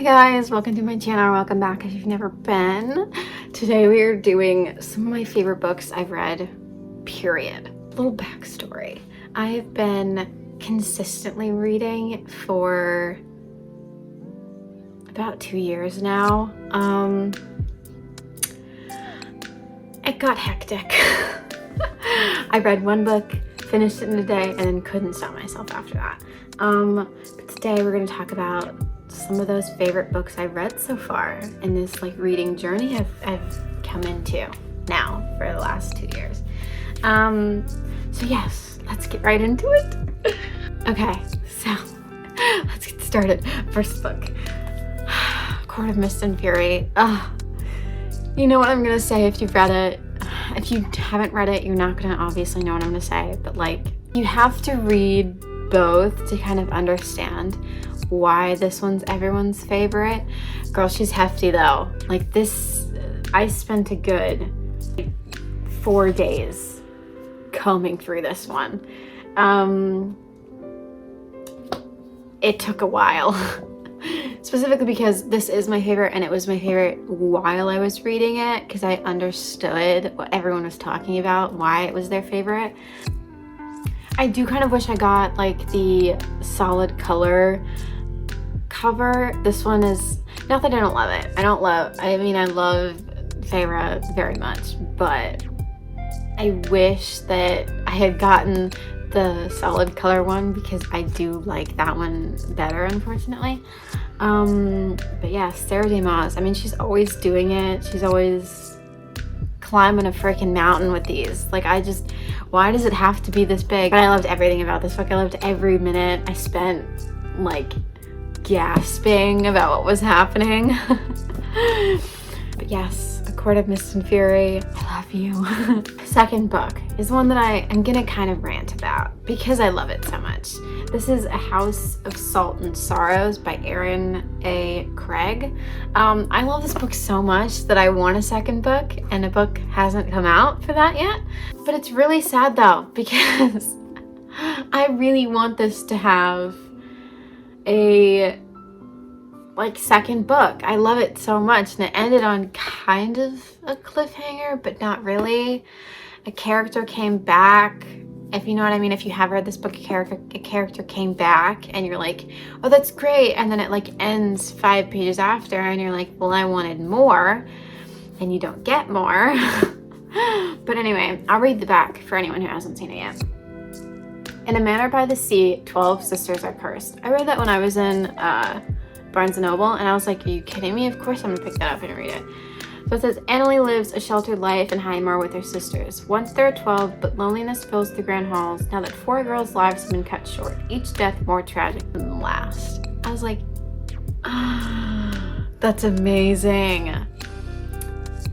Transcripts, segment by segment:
guys, welcome to my channel. Welcome back if you've never been. Today we are doing some of my favorite books I've read, period. Little backstory. I have been consistently reading for about 2 years now. It got hectic. I read one book, finished it in a day, and then couldn't stop myself after that. But today we're going to talk about some of those favorite books I've read so far in this reading journey I've come into now for the last 2 years. So yes, let's get right into it. Okay, so let's get started. First book, Court of Mist and Fury. You know what I'm gonna say if you've read it. If you haven't read it, you're not gonna obviously know what I'm gonna say, but you have to read both to kind of understand why this one's everyone's favorite. Girl, she's hefty though. This, I spent a good 4 days combing through this one. It took a while. Specifically because this is my favorite, and it was my favorite while I was reading it because I understood what everyone was talking about, why it was their favorite. I do kind of wish I got the solid color cover. This one is, not that I don't love it. I love Feyre very much, but I wish that I had gotten the solid color one because I do like that one better, unfortunately. But yeah, Sarah J. Maas, she's always doing it. She's always climbing a freaking mountain with these. Why does it have to be this big? But I loved everything about this book. I loved every minute I spent gasping about what was happening. But yes, A Court of Mist and Fury, I love you. Second book is one that I am gonna kind of rant about because I love it so much. This is A House of Salt and Sorrows by Erin A. Craig. I love this book so much that I want a second book, and a book hasn't come out for that yet. But it's really sad though, because I really want this to have a second book. I love it so much, and it ended on kind of a cliffhanger, but not really. A character came back, if you know what I mean. If you have read this book, a character came back, and you're like, oh, that's great, and then it ends 5 pages after, and you're like, well, I wanted more, and you don't get more. But anyway, I'll read the back for anyone who hasn't seen it yet. In a manor by the sea, 12 sisters are cursed. I read that when I was in Barnes & Noble, and I was like, are you kidding me? Of course I'm gonna pick that up and read it. So it says, Annalie lives a sheltered life in Highmore with her sisters. Once there are 12, but loneliness fills the grand halls now that 4 girls' lives have been cut short, each death more tragic than the last. I was like, that's amazing.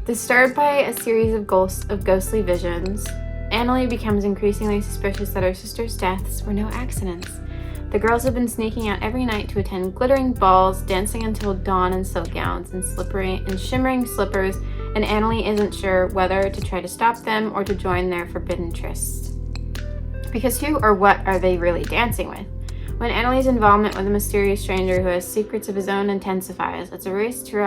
Disturbed by a series of ghostly visions, Annalie becomes increasingly suspicious that her sister's deaths were no accidents. The girls have been sneaking out every night to attend glittering balls, dancing until dawn in silk gowns and shimmering slippers, and Annalie isn't sure whether to try to stop them or to join their forbidden trysts. Because who or what are they really dancing with? When Annalie's involvement with a mysterious stranger who has secrets of his own intensifies, it's a race to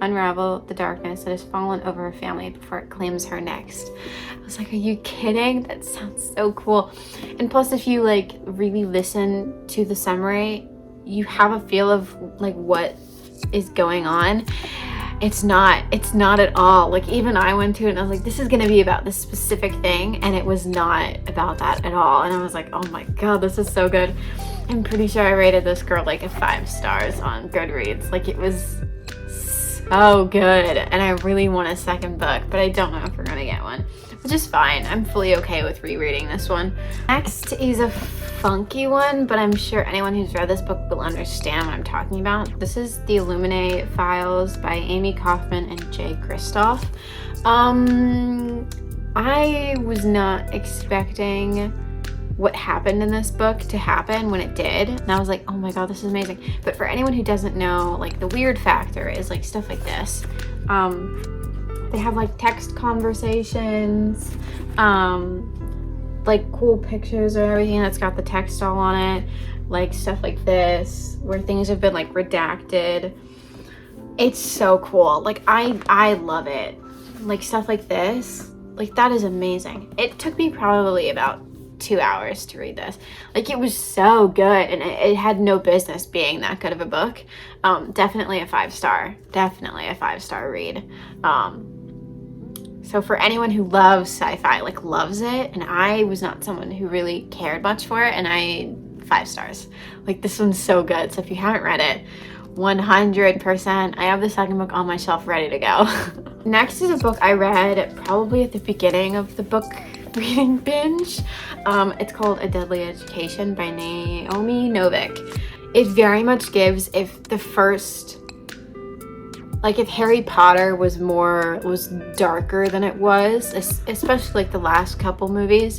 unravel the darkness that has fallen over her family before it claims her next. I was like, are you kidding? That sounds so cool. And plus, if you really listen to the summary, you have a feel of what is going on. It's not at all. Even I went to it and I was like, this is gonna be about this specific thing, and it was not about that at all. And I was like, oh my god, this is so good. I'm pretty sure I rated this girl a 5 stars on Goodreads. It was so good, and I really want a second book, but I don't know if we're gonna get one, which is fine. I'm fully okay with rereading this one. Next is a funky one, but I'm sure anyone who's read this book will understand what I'm talking about. This is The Illuminae Files by Amy Kaufman and Jay Kristoff. I was not expecting what happened in this book to happen when it did, and I was like, oh my god, this is amazing. But for anyone who doesn't know, the weird factor is stuff like this. They have text conversations, like cool pictures or everything that's got the text all on it, like stuff like this where things have been like redacted. It's so cool. Like I love it. Like stuff like this, like that is amazing. It took me probably about 2 hours to read this. Like it was so good, and it had no business being that good of a book. Definitely a 5-star. Definitely a 5-star read. So for anyone who loves sci-fi, like loves it, and I was not someone who really cared much for it, and 5 stars. Like this one's so good. So if you haven't read it, 100%. I have the second book on my shelf ready to go. Next is a book I read probably at the beginning of the book reading binge. It's called A Deadly Education by Naomi Novik. It very much gives, if the first, like if Harry Potter was darker than it was, especially like the last couple movies,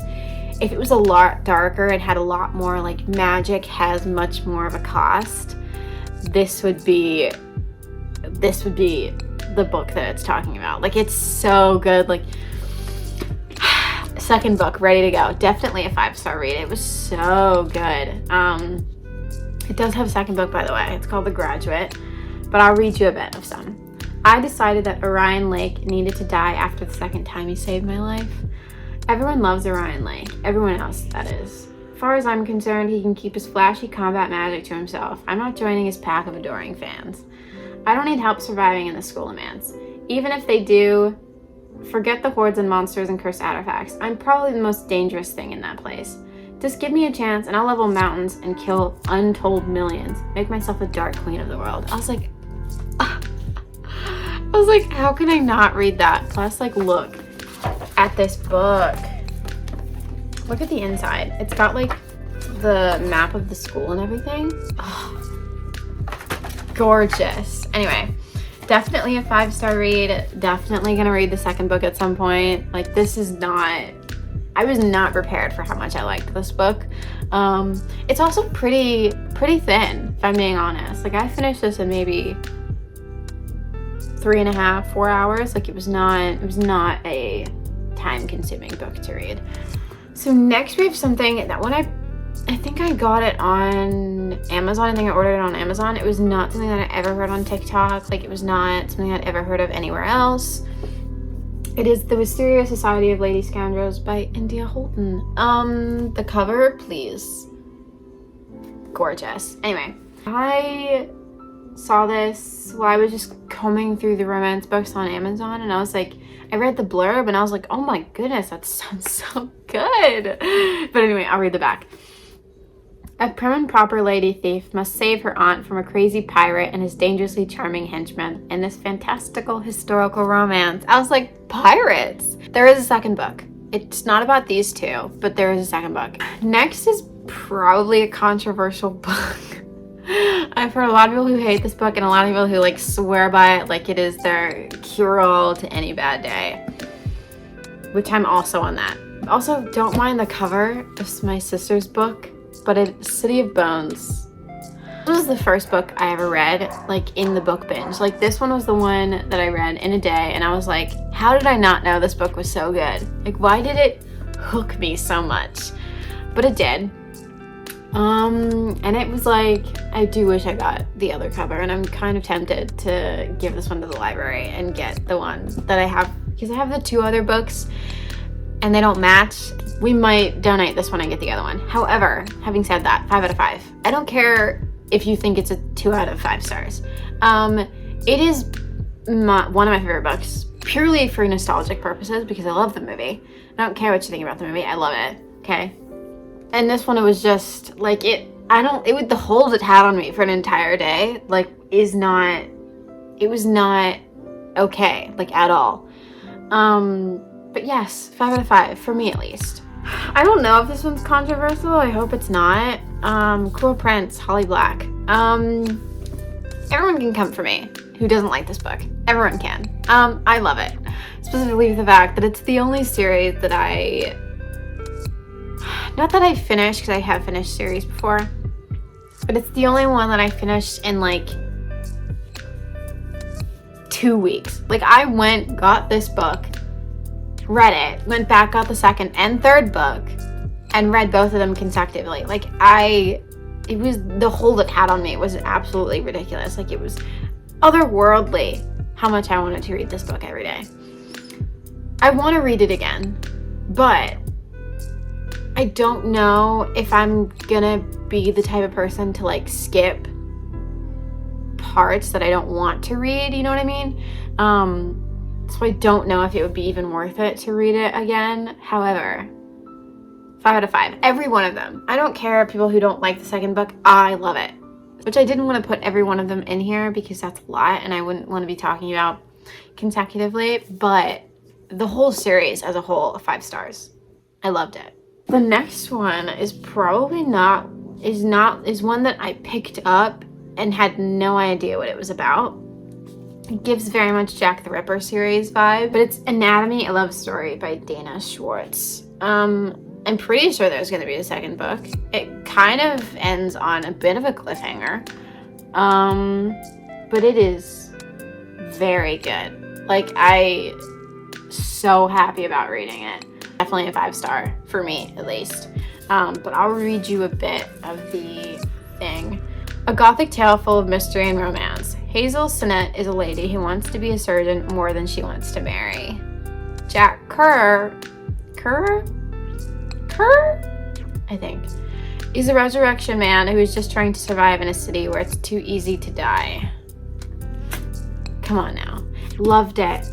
if it was a lot darker and had a lot more like magic, has much more of a cost, this would be the book that it's talking about. Like it's so good. Like second book ready to go. Definitely a 5-star read. It was so good. It does have a second book, by the way. It's called The Graduate, but I'll read you a bit of some. I decided that Orion Lake needed to die after the second time he saved my life. Everyone loves Orion Lake. Everyone else, that is. As far as I'm concerned, he can keep his flashy combat magic to himself. I'm not joining his pack of adoring fans. I don't need help surviving in the School of Mance. Even if they do, forget the hordes and monsters and cursed artifacts. I'm probably the most dangerous thing in that place. Just give me a chance and I'll level mountains and kill untold millions. Make myself a dark queen of the world. I was like, how can I not read that? Plus, like, look at this book. Look at the inside. It's got like the map of the school and everything. Oh, gorgeous. Anyway, definitely a 5-star read. Definitely gonna read the second book at some point. Like this is not, I was not prepared for how much I liked this book. It's also pretty thin, if I'm being honest. Like I finished this in maybe 3.5, 4 hours. Like it was not a time-consuming book to read. So next we have something that when I think I got it on Amazon. I think I ordered it on Amazon. It was not something that I ever heard on TikTok. Like it was not something I'd ever heard of anywhere else. It is The Wisteria Society of Lady Scoundrels by India Holton. The cover, please. Gorgeous. Anyway, I saw this while I was just combing through the romance books on Amazon, and I was like, I read the blurb and I was like, oh my goodness, that sounds so good. But anyway, I'll read the back. A prim and proper lady thief must save her aunt from a crazy pirate and his dangerously charming henchman in this fantastical historical romance. I was like, pirates? There is a second book. It's not about these two, but there is a second book. Next is probably a controversial book. I've heard a lot of people who hate this book and a lot of people who like swear by it like it is their cure-all to any bad day, which I'm also on that. Also, don't mind the cover. This is my sister's book, but it's City of Bones. This was the first book I ever read, like in the book binge. Like this one was the one that I read in a day, and I was like, how did I not know this book was so good? Like, why did it hook me so much? But it did. And it was like, I do wish I got the other cover, and I'm kind of tempted to give this one to the library and get the one that I have, because I have the 2 other books and they don't match. We might donate this one and get the other one. However, having said that, 5 out of 5. I don't care if you think it's a 2 out of 5 stars. It is one of my favorite books, purely for nostalgic purposes, because I love the movie. I don't care what you think about the movie. I love it, okay? And this one, it was just like the hold it had on me for an entire day, like it was not okay, like at all. But yes, 5 out of 5 for me at least. I don't know if this one's controversial. I hope it's not. Cruel Prince, Holly Black. Everyone can come for me who doesn't like this book. Everyone can. I love it. Specifically with the fact that it's the only series that not that I finished, because I have finished series before, but it's the only one that I finished in like 2 weeks. Like I got this book, read it, went back, got the second and third book and read both of them consecutively. Like, it was, the hold it had on me was absolutely ridiculous. Like, it was otherworldly how much I wanted to read this book every day. I want to read it again, but I don't know if I'm gonna be the type of person to like skip parts that I don't want to read, you know what I mean? So I don't know if it would be even worth it to read it again. However, 5 out of 5, every one of them. I don't care people who don't like the second book, I love it. Which I didn't want to put every one of them in here because that's a lot and I wouldn't want to be talking about consecutively, but the whole series as a whole, 5 stars. I loved it. The next one is probably is one that I picked up and had no idea what it was about. It gives very much Jack the Ripper series vibe, but it's Anatomy, a Love Story by Dana Schwartz. I'm pretty sure there's going to be a second book. It kind of ends on a bit of a cliffhanger, but it is very good. Like, I so happy about reading it. Definitely a 5-star for me, at least. But I'll read you a bit of the thing. A gothic tale full of mystery and romance. Hazel Sinnett is a lady who wants to be a surgeon more than she wants to marry. Jack Kerr, I think, is a resurrection man who is just trying to survive in a city where it's too easy to die. Come on now. Loved it.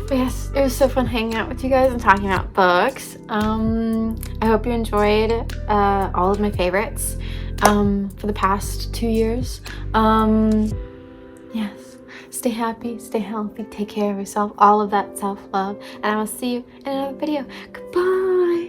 But yes, it was so fun hanging out with you guys and talking about books. I hope you enjoyed all of my favorites for the past 2 years. Yes, stay happy, stay healthy, take care of yourself, all of that self-love, and I will see you in another video. Goodbye.